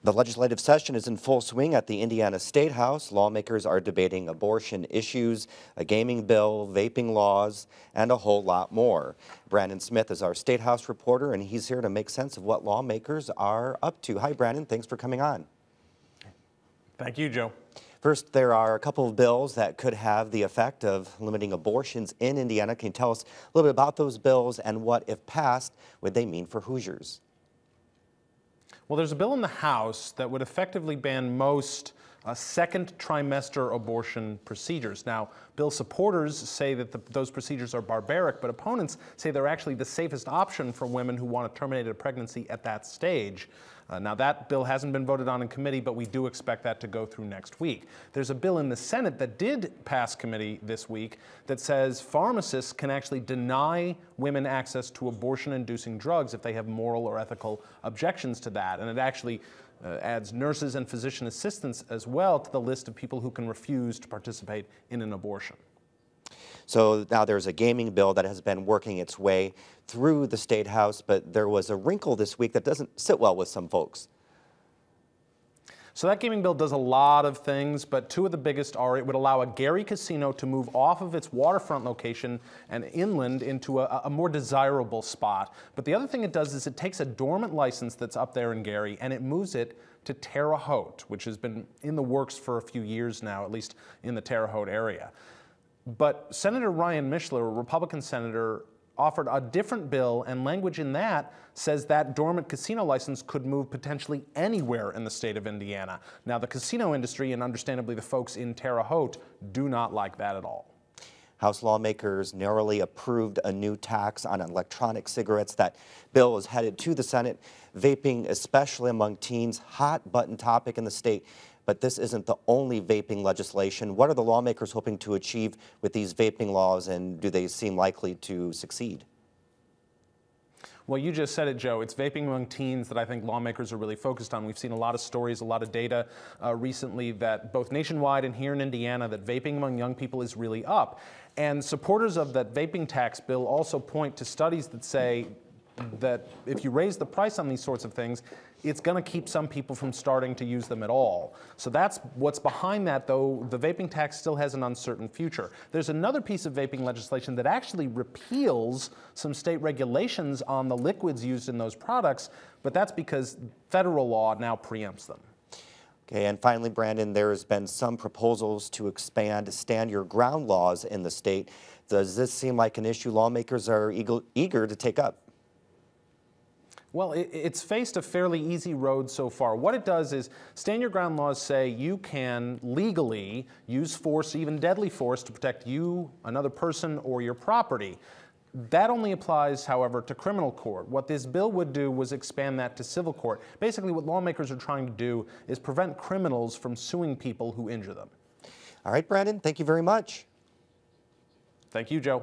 The legislative session is in full swing at the Indiana Statehouse. Lawmakers are debating abortion issues, a gaming bill, vaping laws, and a whole lot more. Brandon Smith is our Statehouse reporter, and he's here to make sense of what lawmakers are up to. Hi, Brandon. Thanks for coming on. Thank you, Joe. First, there are a couple of bills that could have the effect of limiting abortions in Indiana. Can you tell us a little bit about those bills and what, if passed, would they mean for Hoosiers? Well, there's a bill in the House that would effectively ban most second trimester abortion procedures. Now, bill supporters say that those procedures are barbaric, but opponents say they're actually the safest option for women who want to terminate a pregnancy at that stage. Now, that bill hasn't been voted on in committee, but we do expect that to go through next week. There's a bill in the Senate that did pass committee this week that says pharmacists can actually deny women access to abortion-inducing drugs if they have moral or ethical objections to that. And it actually adds nurses and physician assistants as well to the list of people who can refuse to participate in an abortion. So now there's a gaming bill that has been working its way through the Statehouse, but there was a wrinkle this week that doesn't sit well with some folks. So that gaming bill does a lot of things, but two of the biggest are it would allow a Gary casino to move off of its waterfront location and inland into a more desirable spot. But the other thing it does is it takes a dormant license that's up there in Gary and it moves it to Terre Haute, which has been in the works for a few years now, at least in the Terre Haute area. But Senator Ryan Mishler, a Republican senator, offered a different bill, and language in that says that dormant casino license could move potentially anywhere in the state of Indiana. Now, the casino industry, and understandably the folks in Terre Haute, do not like that at all. House lawmakers narrowly approved a new tax on electronic cigarettes. That bill is headed to the Senate. Vaping, especially among teens, hot-button topic in the state. But this isn't the only vaping legislation. What are the lawmakers hoping to achieve with these vaping laws, and do they seem likely to succeed? Well, you just said it, Joe. It's vaping among teens that I think lawmakers are really focused on. We've seen a lot of stories, a lot of data recently that both nationwide and here in Indiana that vaping among young people is really up. And supporters of that vaping tax bill also point to studies that say that if you raise the price on these sorts of things, it's going to keep some people from starting to use them at all. So that's what's behind that, though the vaping tax still has an uncertain future. There's another piece of vaping legislation that actually repeals some state regulations on the liquids used in those products, but that's because federal law now preempts them. Okay, and finally, Brandon, there has been some proposals to expand stand your ground laws in the state. Does this seem like an issue lawmakers are eager to take up? Well, it's faced a fairly easy road so far. What it does is stand your ground laws say you can legally use force, even deadly force, to protect you, another person, or your property. That only applies, however, to criminal court. What this bill would do was expand that to civil court. Basically, what lawmakers are trying to do is prevent criminals from suing people who injure them. All right, Brandon, thank you very much. Thank you, Joe.